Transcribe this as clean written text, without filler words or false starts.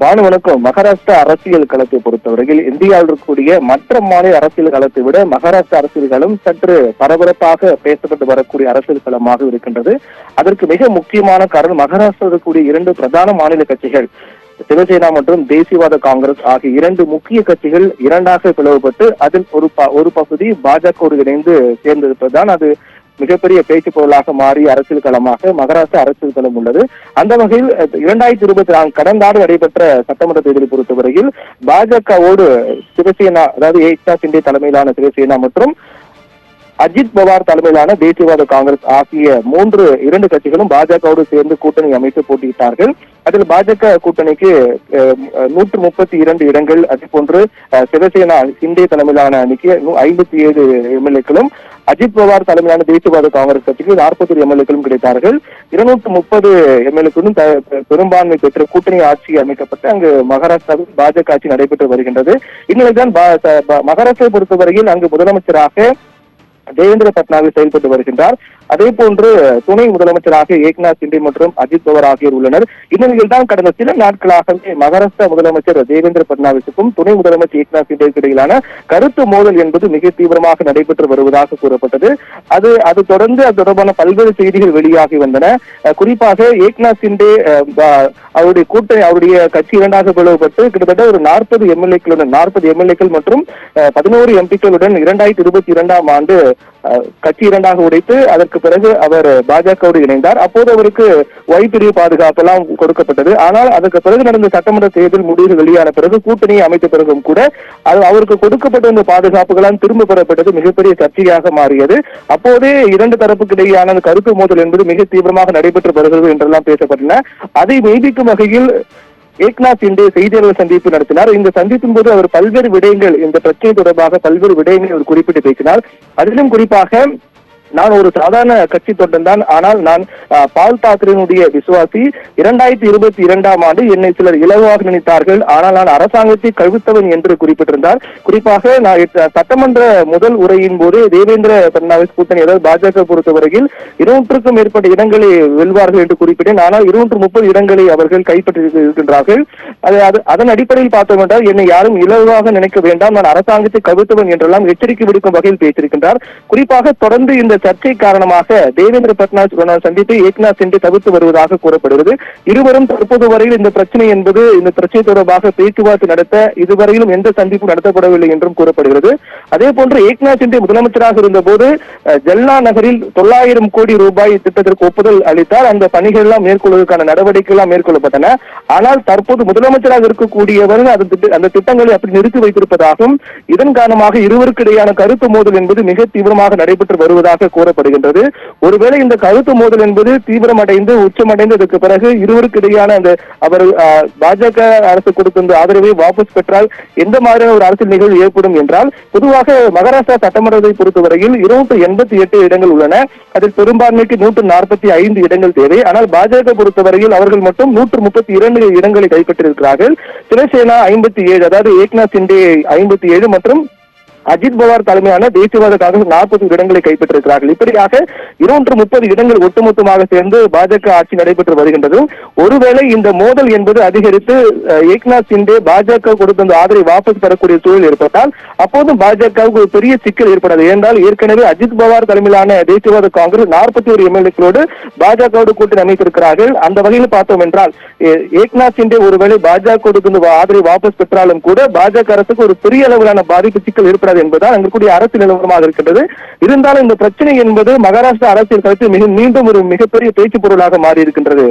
வணக்கம். மகாராஷ்டிரா அரசியல் களத்தை பொறுத்தவரையில் இந்தியாவில் இருக்கக்கூடிய மற்ற மாநில அரசியல் களத்தை விட மகாராஷ்டிரா அரசியல் களம் சற்று பரபரப்பாக பேசப்பட்டு வரக்கூடிய அரசியல் களமாக இருக்கின்றது. அதற்கு மிக முக்கியமான காரணம் மகாராஷ்டிரா இருக்கக்கூடிய இரண்டு பிரதான மாநில கட்சிகள் சிவசேனா மற்றும் தேசியவாத காங்கிரஸ் ஆகிய இரண்டு முக்கிய கட்சிகள் இரண்டாக பிளவுபட்டு அதில் ஒரு பகுதி பாஜகவோடு இணைந்து சேர்ந்திருப்பதுதான் அது மிகப்பெரிய பேச்சு பொருளாக மாறிய அரசியல் களமாக மகாராஷ்டிரா அரசியல் களம் உள்ளது. அந்த வகையில் 2024 கடந்த ஆண்டு நடைபெற்ற சட்டமன்ற தேர்தலை பொறுத்தவரையில் பாஜகவோடு சிவசேனா, அதாவது ஏக்நாத் ஷிண்டே தலைமையிலான சிவசேனா மற்றும் அஜித் பவார் தலைமையிலான தேசியவாத காங்கிரஸ் ஆகிய இரண்டு கட்சிகளும் பாஜகவோடு சேர்ந்து கூட்டணி அமைத்து போட்டியிட்டார்கள். அதில் பாஜக கூட்டணிக்கு 132 இடங்கள், அதே போன்று சிவசேனா ஷிண்டே தலைமையிலான அணிக்கு 57 எம்எல்ஏக்களும், அஜித் பவார் தலைமையிலான தேசியவாத காங்கிரஸ் கட்சிக்கு 41 எம்எல்ஏக்களும் கிடைத்தார்கள். 230 எம்எல்ஏக்களும் பெரும்பான்மை பெற்ற கூட்டணி ஆட்சி அமைக்கப்பட்டு அங்கு மகாராஷ்டிராவில் பாஜக ஆட்சி நடைபெற்று வருகின்றது. இந்நிலைதான் மகாராஷ்டிராவை பொறுத்தவரையில் அங்கு முதலமைச்சராக தேவேந்திர பட்னாவிஸ் செயல்பட்டு வருகின்றார். அதே போன்று துணை முதலமைச்சராக ஏக்நாத் ஷிண்டே மற்றும் அஜித் பவார் ஆகியோர் உள்ளனர். இந்நிலையில் தான் கடந்த சில நாட்களாகவே மகாராஷ்டிரா முதலமைச்சர் தேவேந்திர பட்னாவிஸுக்கும் துணை முதலமைச்சர் ஏக்நாத் ஷிண்டேக்கு இடையிலான கருத்து மோதல் என்பது மிக தீவிரமாக நடைபெற்று வருவதாக கூறப்பட்டது. அது தொடர்ந்து அது தொடர்பான பல்வேறு செய்திகள் வெளியாகி வந்தன. குறிப்பாக ஏக்நாத் ஷிண்டே அவருடைய கட்சி இரண்டாக பிளவுபட்டு கிட்டத்தட்ட ஒரு 40 எம்எல்ஏக்கள் மற்றும் 11 எம்பிக்களுடன் 2022ஆம் ஆண்டு கட்சி இரண்டாக உடைத்து அதற்கு பிறகு அவர் பாஜகவோடு இணைந்தார். அப்போது அவருக்கு பிரிவு பாதுகாப்பு எல்லாம் கொடுக்கப்பட்டது. ஆனால் அதற்கு பிறகு நடந்த சட்டமன்ற தேர்தல் முடிவு வெளியான பிறகு கூட்டணியை அமைத்த பிறகும் கூட அவருக்கு கொடுக்கப்பட்ட பாதுகாப்புகளால் திரும்ப பெறப்பட்டது மிகப்பெரிய சர்ச்சையாக மாறியது. அப்போதே இரண்டு தரப்புக்கு இடையேயான கருத்து மோதல் என்பது மிக தீவிரமாக நடைபெற்று வருகிறது என்றெல்லாம் பேசப்பட்டன. அதை மெய்ப்பிக்கும் வகையில் ஏக்நாத் ஷிண்டே செய்தியாளர் சந்திப்பு நடத்தினார். இந்த சந்திப்பின் போது அவர் பல்வேறு விடயங்கள், இந்த பிரச்சனை தொடர்பாக பல்வேறு விடயங்களை அவர் குறிப்பிட்டு பேசினார். அதிலும் குறிப்பாக, நான் ஒரு சாதாரண கட்சி தொண்டன் தான், ஆனால் நான் பால் தாக்கரேனுடைய விசுவாசி. 2022ஆம் ஆண்டு என்னை சிலர் இலவாக நினைத்தார்கள், ஆனால் நான் அரசாங்கத்தை கவிழ்த்தவன் என்று குறிப்பிட்டிருந்தார். குறிப்பாக நான் சட்டமன்ற முதல் உரையின் போது தேவேந்திர பட்னாவிஸ் கூட்டணி, அதாவது பாஜக பொறுத்தவரையில் 200க்கும் மேற்பட்ட இடங்களை வெல்வார்கள் என்று குறிப்பிட்டேன். ஆனால் 230 இடங்களை அவர்கள் கைப்பற்றி இருக்கின்றார்கள். அதன் அடிப்படையில் பார்த்தோம் என்றால் என்னை யாரும் இலவாக நினைக்க வேண்டாம், நான் அரசாங்கத்தை கவிழ்த்தவன் என்றெல்லாம் எச்சரிக்கை விடுக்கும் வகையில் பேசியிருக்கின்றார். குறிப்பாக தொடர்ந்து இந்த சர்ச்சை காரணமாக தேவேந்திர பட்னாவிஸ் சந்திப்பை ஏக்நாத் ஷிண்டே தவிர்த்து வருவதாக கூறப்படுகிறது. இருவரும் தற்போது வரையில் இந்த பிரச்சனை தொடர்பாக பேச்சுவார்த்தை நடத்த இதுவரையிலும் எந்த சந்திப்பும் நடத்தப்படவில்லை என்றும் கூறப்படுகிறது. அதே போன்று ஏக்நாத் ஷிண்டே முதலமைச்சராக இருந்த போது ஜல்னா நகரில் 900 கோடி ரூபாய் திட்டத்திற்கு ஒப்புதல் அளித்தார். அந்த பணிகள் எல்லாம் மேற்கொள்வதற்கான நடவடிக்கை எல்லாம் மேற்கொள்ளப்பட்டன. ஆனால் தற்போது முதலமைச்சராக இருக்கக்கூடியவர்கள் அந்த திட்டங்களை அப்படி நிறுத்தி வைத்திருப்பதாகவும், இதன் காரணமாக இருவருக்கு இடையான கருத்து மோதல் என்பது மிக தீவிரமாக நடைபெற்று வருவதாக கூறப்படுகின்றது. ஒருவேளை இந்த கருத்து மோதல் என்பது தீவிரமடைந்து உச்சமடைந்ததற்கு பிறகு இருவருக்கு இடையான அவர் பாஜக அரசு கொடுத்த ஆதரவை வாபஸ் பெற்றால் எந்த மாதிரியான ஒரு அரசியல் நிகழ்வு ஏற்படும் என்றால், பொதுவாக மகாராஷ்டிரா சட்டமன்றத்தை பொறுத்தவரையில் 288 இடங்கள் உள்ளன. அதில் பெரும்பான்மைக்கு 145 இடங்கள் தேவை. ஆனால் பாஜக பொறுத்தவரையில் அவர்கள் மட்டும் 132 இடங்களை கைப்பற்றியிருக்கிறார்கள். சிவசேனா 57, அதாவது ஏக்நாத் ஷிண்டே 57 மற்றும் அஜித் பவார் தலைமையான தேசியவாத காங்கிரஸ் 40 இடங்களை கைப்பற்றிருக்கிறார்கள். இப்படியாக 230 இடங்கள் ஒட்டுமொத்தமாக சேர்ந்து பாஜக ஆட்சி நடைபெற்று வருகின்றது. ஒருவேளை இந்த மோதல் என்பது அதிகரித்து ஏக்நாத் ஷிண்டே பாஜக கொடுத்த ஆதரவை வாபஸ் பெறக்கூடிய சூழல் ஏற்பட்டால் அப்போதும் பாஜகவுக்கு ஒரு பெரிய சிக்கல் ஏற்படாது. ஏனென்றால் ஏற்கனவே அஜித் பவார் தலைமையிலான தேசியவாத காங்கிரஸ் 41 எம்எல்ஏக்களோடு பாஜகவோடு கூட்டணி அமைத்திருக்கிறார்கள். அந்த வகையில் பார்த்தோம் என்றால் ஏக்நாத் ஷிண்டே ஒருவேளை பாஜக கொடுத்த ஆதரவை வாபஸ் பெற்றாலும் கூட பாஜக அரசுக்கு ஒரு பெரிய அளவிலான பாதிப்பு சிக்கல் ஏற்படாது என்பதால் அங்கக்கூடிய அரசியல் நிலவரமாக இருக்கின்றது. இருந்தாலும் இந்த பிரச்சனை என்பது மகாராஷ்டிரா அரசியல் களத்தில் மீண்டும் ஒரு மிகப்பெரிய பேச்சு பொருளாக மாறி இருக்கின்றது.